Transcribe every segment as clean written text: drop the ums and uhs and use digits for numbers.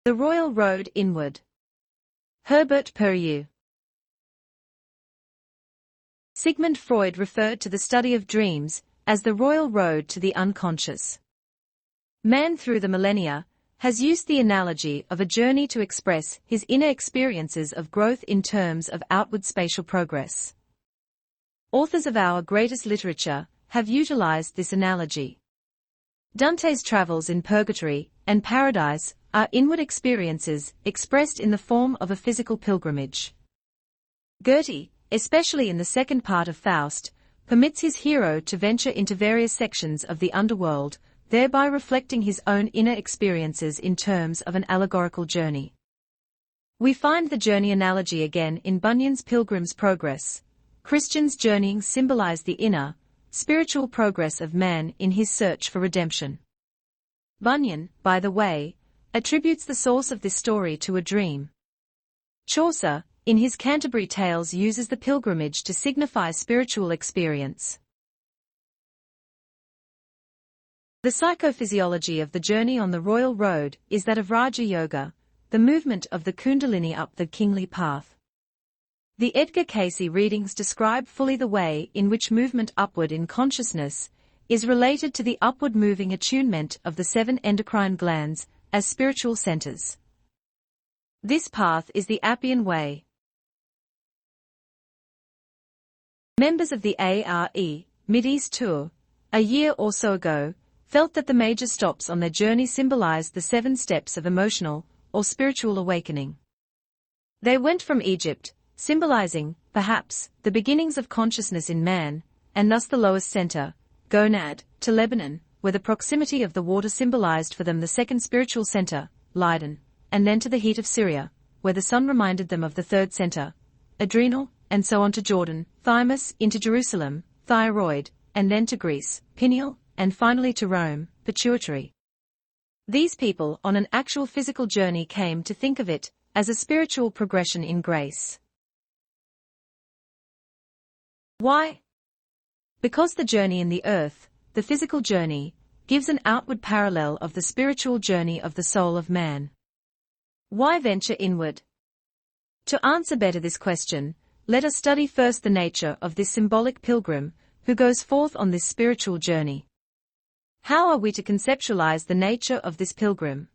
The Royal Road Inward. Herbert Puryear. Sigmund Freud referred to the study of dreams as the royal road to the unconscious. Man through the millennia has used the analogy of a journey to express his inner experiences of growth in terms of outward spatial progress. Authors of our greatest literature have utilized this analogy. Dante's travels in purgatory and paradise are inward experiences expressed in the form of a physical pilgrimage. Goethe, especially in the second part of Faust, permits his hero to venture into various sections of the underworld, thereby reflecting his own inner experiences in terms of an allegorical journey. We find the journey analogy again in Bunyan's Pilgrim's Progress. Christians journeying symbolize the inner, spiritual progress of man in his search for redemption. Bunyan, by the way, attributes the source of this story to a dream. Chaucer, in his Canterbury Tales, uses the pilgrimage to signify spiritual experience. The psychophysiology of the journey on the royal road is that of Raja Yoga, the movement of the Kundalini up the kingly path. The Edgar Cayce readings describe fully the way in which movement upward in consciousness is related to the upward moving attunement of the 7 endocrine glands as spiritual centers. This path is the Appian Way. Members of the ARE Mideast Tour, a year or so ago, felt that the major stops on their journey symbolized the 7 steps of emotional or spiritual awakening. They went from Egypt, symbolizing, perhaps, the beginnings of consciousness in man, and thus the lowest center, gonad, to Lebanon, where the proximity of the water symbolized for them the second spiritual center, Leiden, and then to the heat of Syria, where the sun reminded them of the third center, adrenal, and so on to Jordan, thymus, into Jerusalem, thyroid, and then to Greece, pineal, and finally to Rome, pituitary. These people on an actual physical journey came to think of it as a spiritual progression in grace. Why? Because the journey in the earth, the physical journey, gives an outward parallel of the spiritual journey of the soul of man. Why venture inward? To answer better this question, let us study first the nature of this symbolic pilgrim who goes forth on this spiritual journey. How are we to conceptualize the nature of this pilgrim?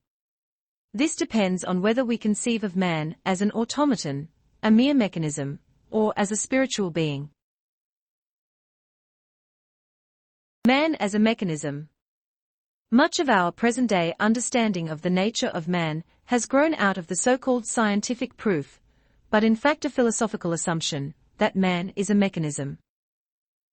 This depends on whether we conceive of man as an automaton, a mere mechanism, or as a spiritual being. Man as a mechanism. Much of our present-day understanding of the nature of man has grown out of the so-called scientific proof, but in fact a philosophical assumption, that man is a mechanism.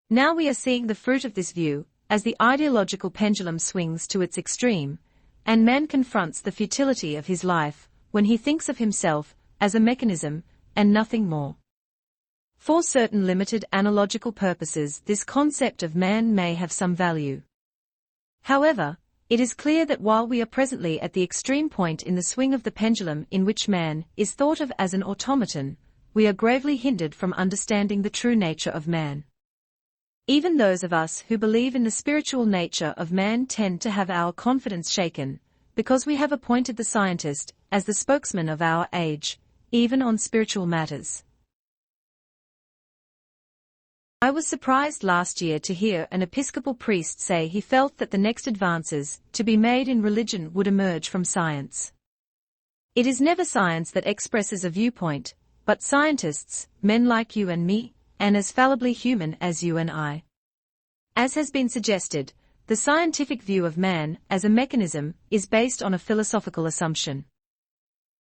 Now we are seeing the fruit of this view, as the ideological pendulum swings to its extreme, and man confronts the futility of his life when he thinks of himself as a mechanism and nothing more. For certain limited analogical purposes, this concept of man may have some value. However, it is clear that while we are presently at the extreme point in the swing of the pendulum in which man is thought of as an automaton, we are gravely hindered from understanding the true nature of man. Even those of us who believe in the spiritual nature of man tend to have our confidence shaken, because we have appointed the scientist as the spokesman of our age, even on spiritual matters. I was surprised last year to hear an Episcopal priest say he felt that the next advances to be made in religion would emerge from science. It is never science that expresses a viewpoint, but scientists, men like you and me, and as fallibly human as you and I. As has been suggested, the scientific view of man as a mechanism is based on a philosophical assumption.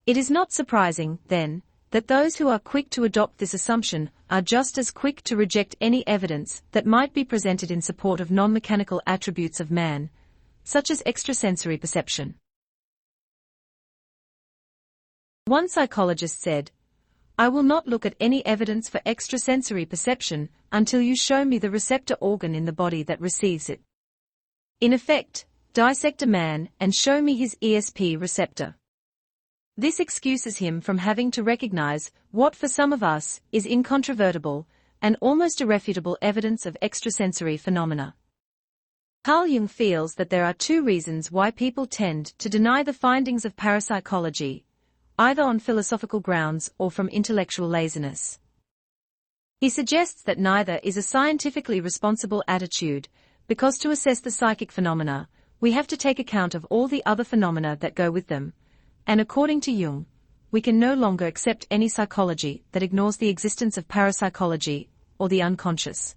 It is not surprising, then, that those who are quick to adopt this assumption are just as quick to reject any evidence that might be presented in support of non-mechanical attributes of man, such as extrasensory perception. One psychologist said, "I will not look at any evidence for extrasensory perception until you show me the receptor organ in the body that receives it. In effect, dissect a man and show me his ESP receptor." This excuses him from having to recognize what for some of us is incontrovertible and almost irrefutable evidence of extrasensory phenomena. Carl Jung feels that there are two reasons why people tend to deny the findings of parapsychology, either on philosophical grounds or from intellectual laziness. He suggests that neither is a scientifically responsible attitude, because to assess the psychic phenomena, we have to take account of all the other phenomena that go with them, and according to Jung, we can no longer accept any psychology that ignores the existence of parapsychology or the unconscious.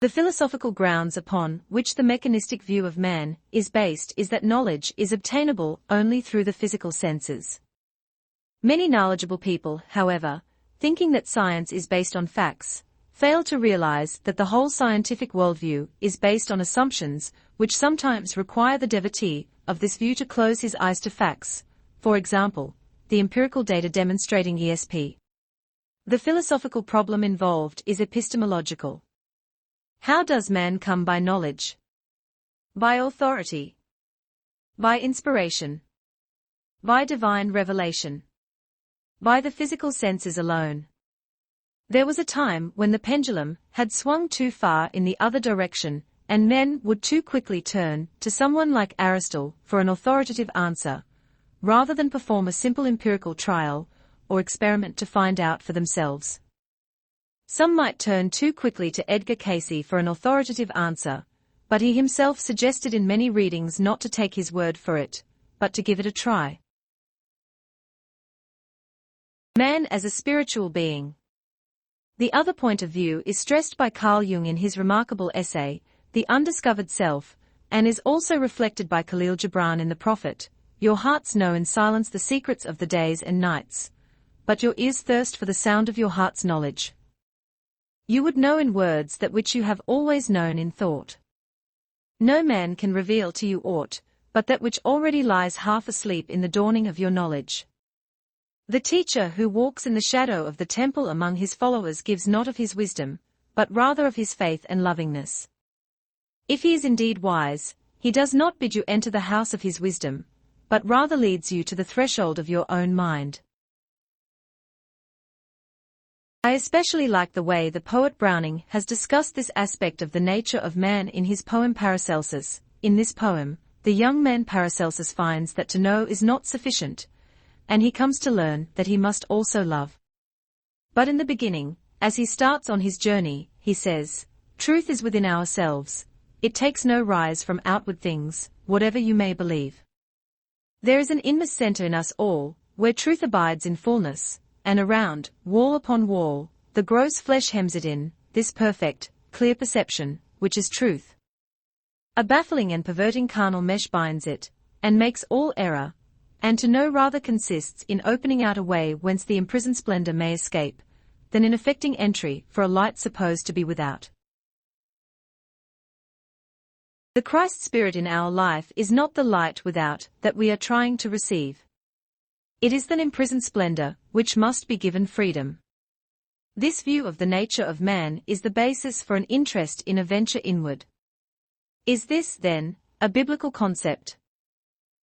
The philosophical grounds upon which the mechanistic view of man is based is that knowledge is obtainable only through the physical senses. Many knowledgeable people, however, thinking that science is based on facts, fail to realize that the whole scientific worldview is based on assumptions which sometimes require the devotee of this view to close his eyes to facts, for example, the empirical data demonstrating ESP. The philosophical problem involved is epistemological. How does man come by knowledge? By authority. By inspiration. By divine revelation. By the physical senses alone. There was a time when the pendulum had swung too far in the other direction, and men would too quickly turn to someone like Aristotle for an authoritative answer, rather than perform a simple empirical trial or experiment to find out for themselves. Some might turn too quickly to Edgar Cayce for an authoritative answer, but he himself suggested in many readings not to take his word for it, but to give it a try. Man as a spiritual being. The other point of view is stressed by Carl Jung in his remarkable essay, The Undiscovered Self, and is also reflected by Khalil Gibran in The Prophet. Your hearts know in silence the secrets of the days and nights, but your ears thirst for the sound of your heart's knowledge. You would know in words that which you have always known in thought. No man can reveal to you aught, but that which already lies half asleep in the dawning of your knowledge. The teacher who walks in the shadow of the temple among his followers gives not of his wisdom, but rather of his faith and lovingness. If he is indeed wise, he does not bid you enter the house of his wisdom, but rather leads you to the threshold of your own mind. I especially like the way the poet Browning has discussed this aspect of the nature of man in his poem Paracelsus. In this poem, the young man Paracelsus finds that to know is not sufficient, and he comes to learn that he must also love. But in the beginning, as he starts on his journey, he says, "Truth is within ourselves, it takes no rise from outward things, whatever you may believe. There is an inmost center in us all, where truth abides in fullness, and around, wall upon wall, the gross flesh hems it in, this perfect, clear perception, which is truth. A baffling and perverting carnal mesh binds it, and makes all error, and to know rather consists in opening out a way whence the imprisoned splendor may escape, than in effecting entry for a light supposed to be without. The Christ Spirit in our life is not the light without that we are trying to receive. It is the imprisoned splendor, which must be given freedom. This view of the nature of man is the basis for an interest in a venture inward. Is this, then, a biblical concept?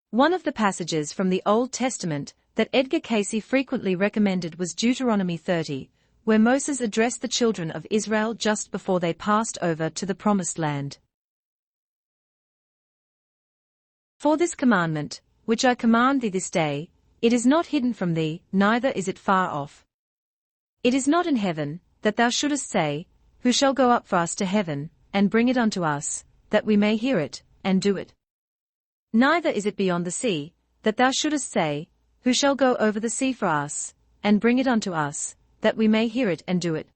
One of the passages from the Old Testament that Edgar Cayce frequently recommended was Deuteronomy 30, where Moses addressed the children of Israel just before they passed over to the Promised Land. For this commandment, which I command thee this day, it is not hidden from thee, neither is it far off. It is not in heaven, that thou shouldest say, Who shall go up for us to heaven, and bring it unto us, that we may hear it, and do it? Neither is it beyond the sea, that thou shouldest say, Who shall go over the sea for us, and bring it unto us, that we may hear it and do it?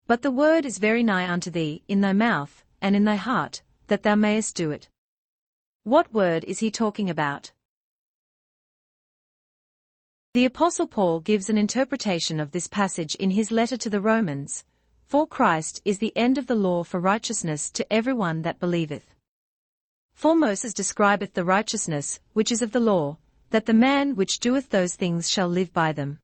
But the word is very nigh unto thee, in thy mouth, and in thy heart, that thou mayest do it. What word is he talking about? The Apostle Paul gives an interpretation of this passage in his letter to the Romans, For Christ is the end of the law for righteousness to everyone that believeth. For Moses describeth the righteousness, which is of the law, that the man which doeth those things shall live by them.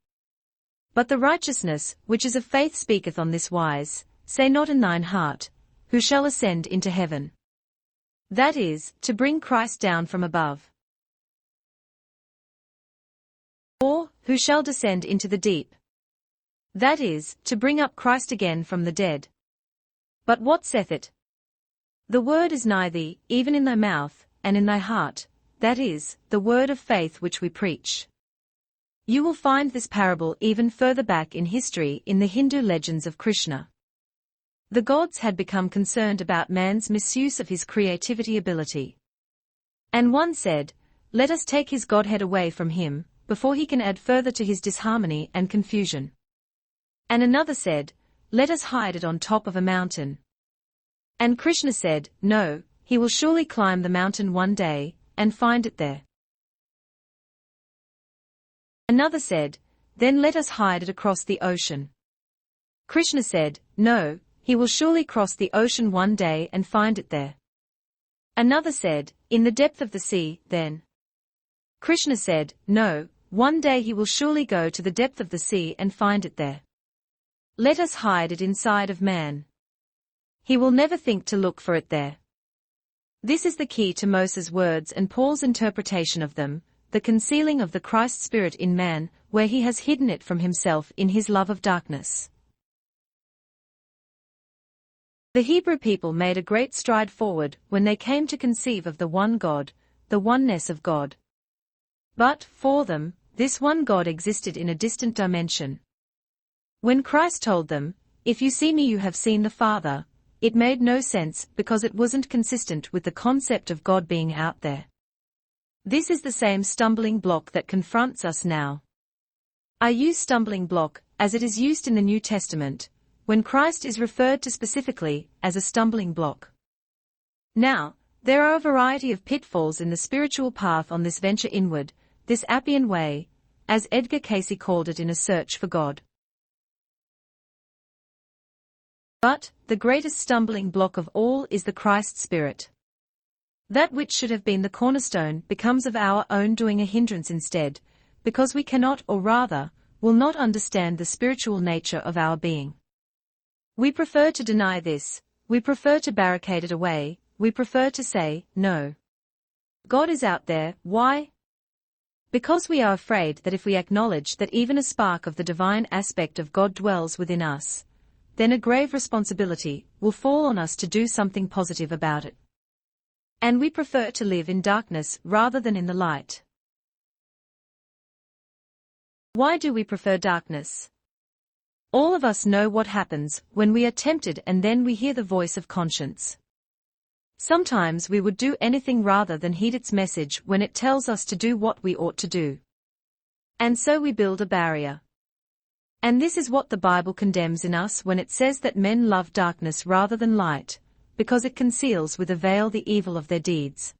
But the righteousness, which is of faith speaketh on this wise, Say not in thine heart, Who shall ascend into heaven? That is, to bring Christ down from above. Or, who shall descend into the deep? That is, to bring up Christ again from the dead. But what saith it? The word is nigh thee, even in thy mouth, and in thy heart, that is, the word of faith which we preach. You will find this parable even further back in history in the Hindu legends of Krishna. The gods had become concerned about man's misuse of his creativity ability. And one said, "Let us take his godhead away from him, before he can add further to his disharmony and confusion." And another said, "Let us hide it on top of a mountain." And Krishna said, "No, he will surely climb the mountain one day, and find it there." Another said, "Then let us hide it across the ocean." Krishna said, "No, he will surely cross the ocean one day and find it there." Another said, "In the depth of the sea, then." Krishna said, "No, one day he will surely go to the depth of the sea and find it there. Let us hide it inside of man. He will never think to look for it there." This is the key to Moses' words and Paul's interpretation of them, the concealing of the Christ Spirit in man, where he has hidden it from himself in his love of darkness. The Hebrew people made a great stride forward when they came to conceive of the one God, the oneness of God. But, for them, this one God existed in a distant dimension. When Christ told them, "If you see me you have seen the Father," it made no sense because it wasn't consistent with the concept of God being out there. This is the same stumbling block that confronts us now. I use stumbling block, as it is used in the New Testament, when Christ is referred to specifically as a stumbling block. Now, there are a variety of pitfalls in the spiritual path on this venture inward, this Appian way, as Edgar Cayce called it in A Search for God. But, the greatest stumbling block of all is the Christ Spirit. That which should have been the cornerstone becomes of our own doing a hindrance instead, because we cannot, or rather, will not understand the spiritual nature of our being. We prefer to deny this, we prefer to barricade it away, we prefer to say, "No. God is out there." Why? Because we are afraid that if we acknowledge that even a spark of the divine aspect of God dwells within us, then a grave responsibility will fall on us to do something positive about it. And we prefer to live in darkness rather than in the light. Why do we prefer darkness? All of us know what happens when we are tempted and then we hear the voice of conscience. Sometimes we would do anything rather than heed its message when it tells us to do what we ought to do. And so we build a barrier. And this is what the Bible condemns in us when it says that men love darkness rather than light, because it conceals with a veil the evil of their deeds.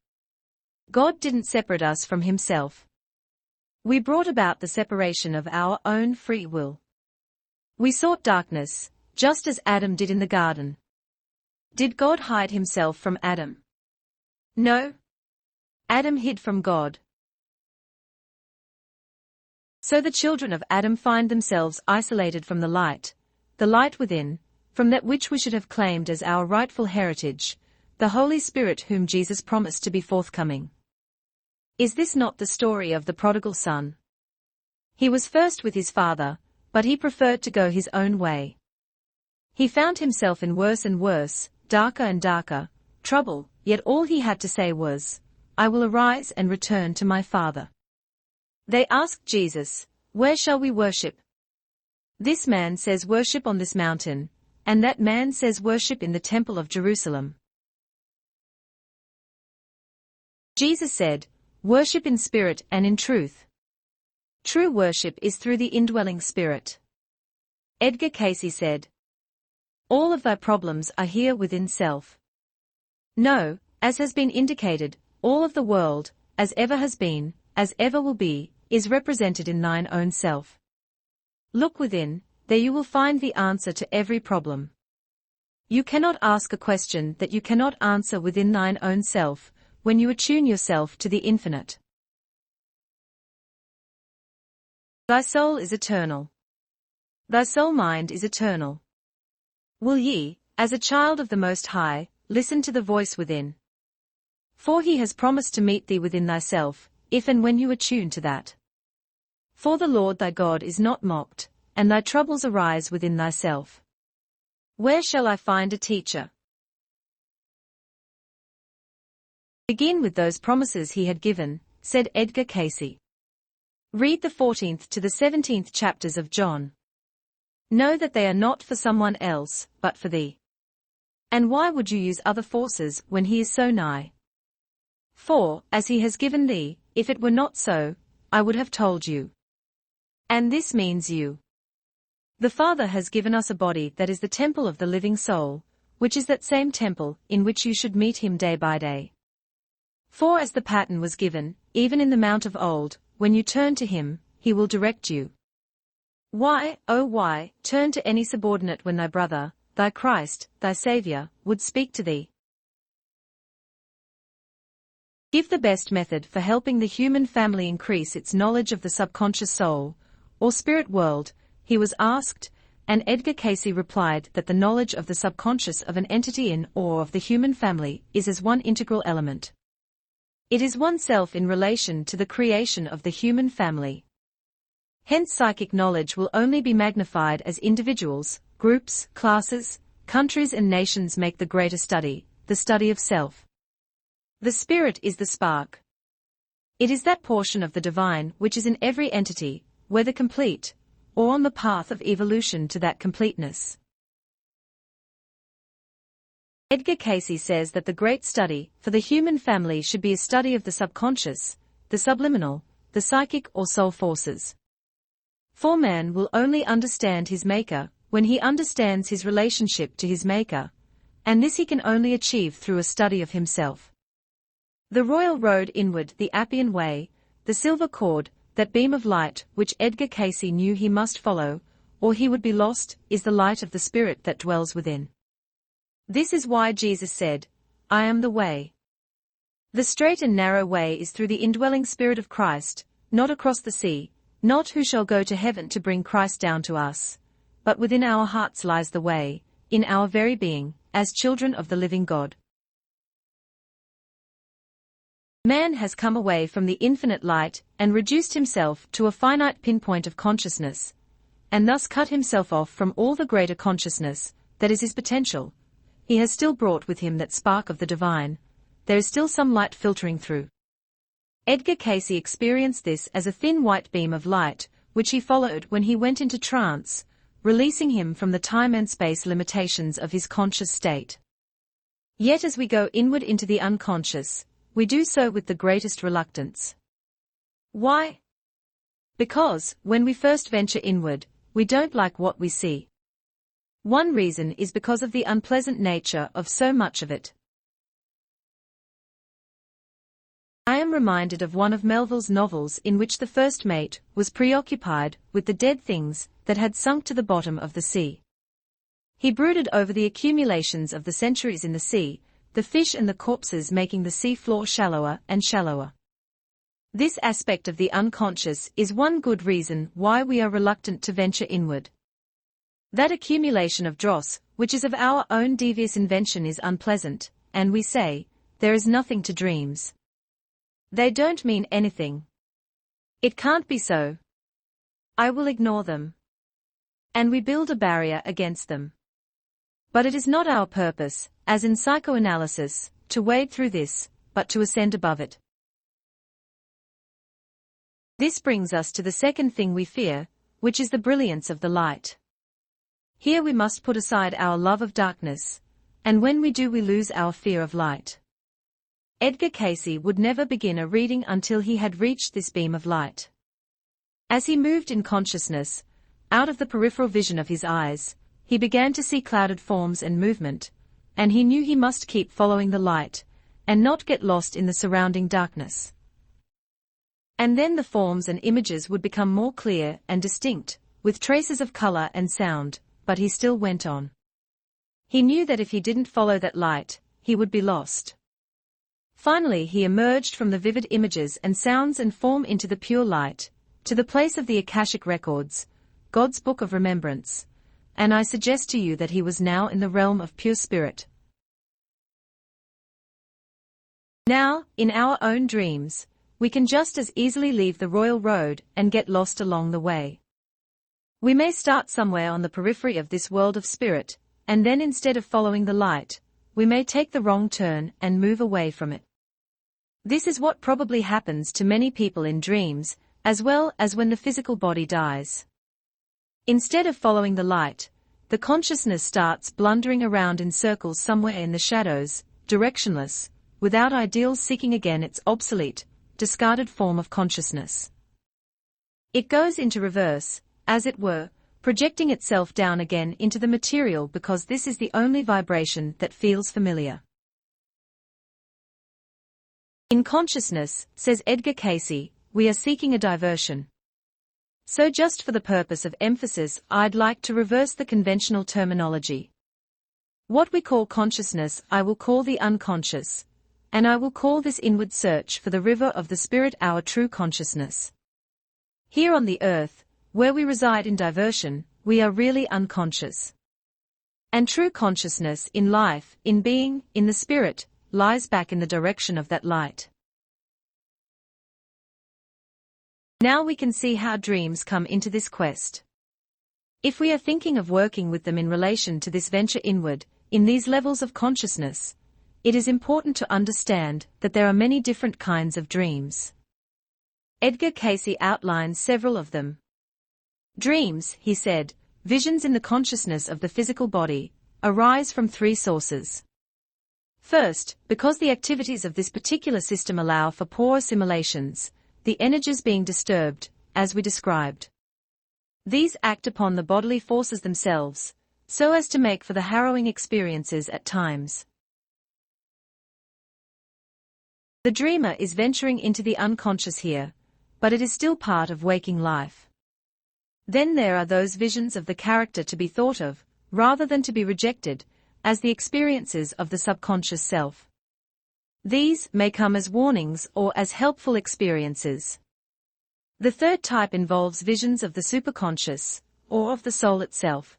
God didn't separate us from himself. We brought about the separation of our own free will. We sought darkness, just as Adam did in the garden. Did God hide himself from Adam? No. Adam hid from God. So the children of Adam find themselves isolated from the light within, from that which we should have claimed as our rightful heritage, the Holy Spirit whom Jesus promised to be forthcoming. Is this not the story of the prodigal son? He was first with his father, but he preferred to go his own way. He found himself in worse and worse, darker and darker, trouble, yet all he had to say was, "I will arise and return to my father." They asked Jesus, "Where shall we worship?" This man says worship on this mountain, and that man says worship in the temple of Jerusalem. Jesus said, "Worship in spirit and in truth." True worship is through the indwelling Spirit. Edgar Cayce said, "All of thy problems are here within self." No, as has been indicated, all of the world, as ever has been, as ever will be, is represented in thine own self. Look within, there you will find the answer to every problem. You cannot ask a question that you cannot answer within thine own self, when you attune yourself to the infinite. Thy soul is eternal. Thy soul mind is eternal. Will ye, as a child of the Most High, listen to the voice within? For he has promised to meet thee within thyself, if and when you attune to that. For the Lord thy God is not mocked, and thy troubles arise within thyself. Where shall I find a teacher? Begin with those promises he had given, said Edgar Cayce. Read the 14th to the 17th chapters of John. Know that they are not for someone else, but for thee. And why would you use other forces when he is so nigh? For, as he has given thee, if it were not so, I would have told you. And this means you. The Father has given us a body that is the temple of the living soul, which is that same temple in which you should meet him day by day. For as the pattern was given, even in the mount of old, when you turn to him, he will direct you. Why, oh why, turn to any subordinate when thy brother, thy Christ, thy Saviour, would speak to thee? Give the best method for helping the human family increase its knowledge of the subconscious soul, or spirit world, he was asked, and Edgar Cayce replied that the knowledge of the subconscious of an entity in or of the human family is as one integral element. It is oneself in relation to the creation of the human family. Hence psychic knowledge will only be magnified as individuals, groups, classes, countries and nations make the greater study, the study of self. The spirit is the spark. It is that portion of the divine which is in every entity, whether complete, or on the path of evolution to that completeness. Edgar Cayce says that the great study for the human family should be a study of the subconscious, the subliminal, the psychic or soul forces. For man will only understand his Maker when he understands his relationship to his Maker, and this he can only achieve through a study of himself. The royal road inward, the Appian way, the silver cord, that beam of light which Edgar Cayce knew he must follow, or he would be lost, is the light of the Spirit that dwells within. This is why Jesus said, I am the way. The straight and narrow way is through the indwelling Spirit of Christ, not across the sea, not who shall go to heaven to bring Christ down to us, but within our hearts lies the way, in our very being, as children of the living God. Man has come away from the infinite light and reduced himself to a finite pinpoint of consciousness, and thus cut himself off from all the greater consciousness, that is his potential. He has still brought with him that spark of the divine. There is still some light filtering through. Edgar Cayce experienced this as a thin white beam of light, which he followed when he went into trance, releasing him from the time and space limitations of his conscious state. Yet as we go inward into the unconscious, we do so with the greatest reluctance. Why? Because, when we first venture inward, we don't like what we see. One reason is because of the unpleasant nature of so much of it. I am reminded of one of Melville's novels in which the first mate was preoccupied with the dead things that had sunk to the bottom of the sea. He brooded over the accumulations of the centuries in the sea, the fish and the corpses making the sea floor shallower and shallower. This aspect of the unconscious is one good reason why we are reluctant to venture inward. That accumulation of dross, which is of our own devious invention, is unpleasant, and we say, there is nothing to dreams. They don't mean anything. It can't be so. I will ignore them. And we build a barrier against them. But it is not our purpose, as in psychoanalysis, to wade through this, but to ascend above it. This brings us to the second thing we fear, which is the brilliance of the light. Here we must put aside our love of darkness, and when we do we lose our fear of light. Edgar Cayce would never begin a reading until he had reached this beam of light. As he moved in consciousness, out of the peripheral vision of his eyes, he began to see clouded forms and movement, and he knew he must keep following the light, and not get lost in the surrounding darkness. And then the forms and images would become more clear and distinct, with traces of color and sound, but he still went on. He knew that if he didn't follow that light, he would be lost. Finally he emerged from the vivid images and sounds and form into the pure light, to the place of the Akashic records, God's book of remembrance, and I suggest to you that he was now in the realm of pure spirit. Now, in our own dreams, we can just as easily leave the royal road and get lost along the way. We may start somewhere on the periphery of this world of spirit, and then instead of following the light, we may take the wrong turn and move away from it. This is what probably happens to many people in dreams, as well as when the physical body dies. Instead of following the light, the consciousness starts blundering around in circles somewhere in the shadows, directionless, without ideals, seeking again its obsolete, discarded form of consciousness. It goes into reverse, as it were, projecting itself down again into the material because this is the only vibration that feels familiar. In consciousness, says Edgar Cayce, we are seeking a diversion. So just for the purpose of emphasis, I'd like to reverse the conventional terminology. What we call consciousness I will call the unconscious, and I will call this inward search for the river of the spirit our true consciousness. Here on the earth, where we reside in diversion, we are really unconscious. And true consciousness in life, in being, in the spirit, lies back in the direction of that light. Now we can see how dreams come into this quest. If we are thinking of working with them in relation to this venture inward, in these levels of consciousness, it is important to understand that there are many different kinds of dreams. Edgar Cayce outlines several of them. Dreams, he said, visions in the consciousness of the physical body, arise from three sources. First, because the activities of this particular system allow for poor assimilations, the energies being disturbed, as we described. These act upon the bodily forces themselves, so as to make for the harrowing experiences at times. The dreamer is venturing into the unconscious here, but it is still part of waking life. Then there are those visions of the character to be thought of, rather than to be rejected, as the experiences of the subconscious self. These may come as warnings or as helpful experiences. The third type involves visions of the superconscious, or of the soul itself.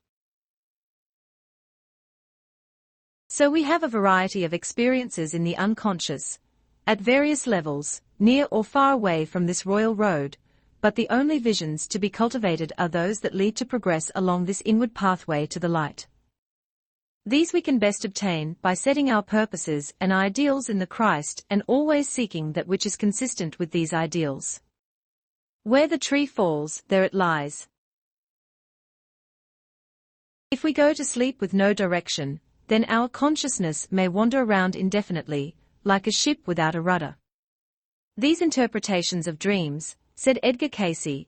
So we have a variety of experiences in the unconscious, at various levels, near or far away from this royal road, but the only visions to be cultivated are those that lead to progress along this inward pathway to the light. These we can best obtain by setting our purposes and ideals in the Christ and always seeking that which is consistent with these ideals. Where the tree falls, there it lies. If we go to sleep with no direction, then our consciousness may wander around indefinitely, like a ship without a rudder. These interpretations of dreams, said Edgar Cayce,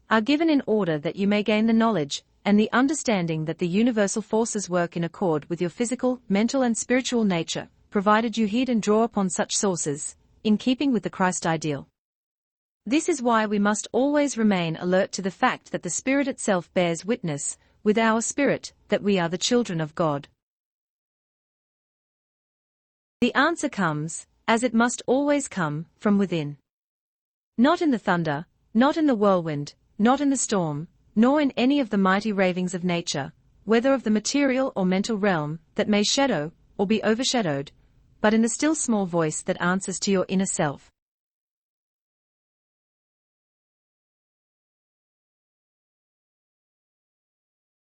are given in order that you may gain the knowledge and the understanding that the universal forces work in accord with your physical, mental and spiritual nature, provided you heed and draw upon such sources, in keeping with the Christ ideal. This is why we must always remain alert to the fact that the Spirit itself bears witness, with our spirit, that we are the children of God. The answer comes, as it must always come, from within. Not in the thunder, not in the whirlwind, not in the storm, nor in any of the mighty ravings of nature, whether of the material or mental realm, that may shadow, or be overshadowed, but in the still small voice that answers to your inner self.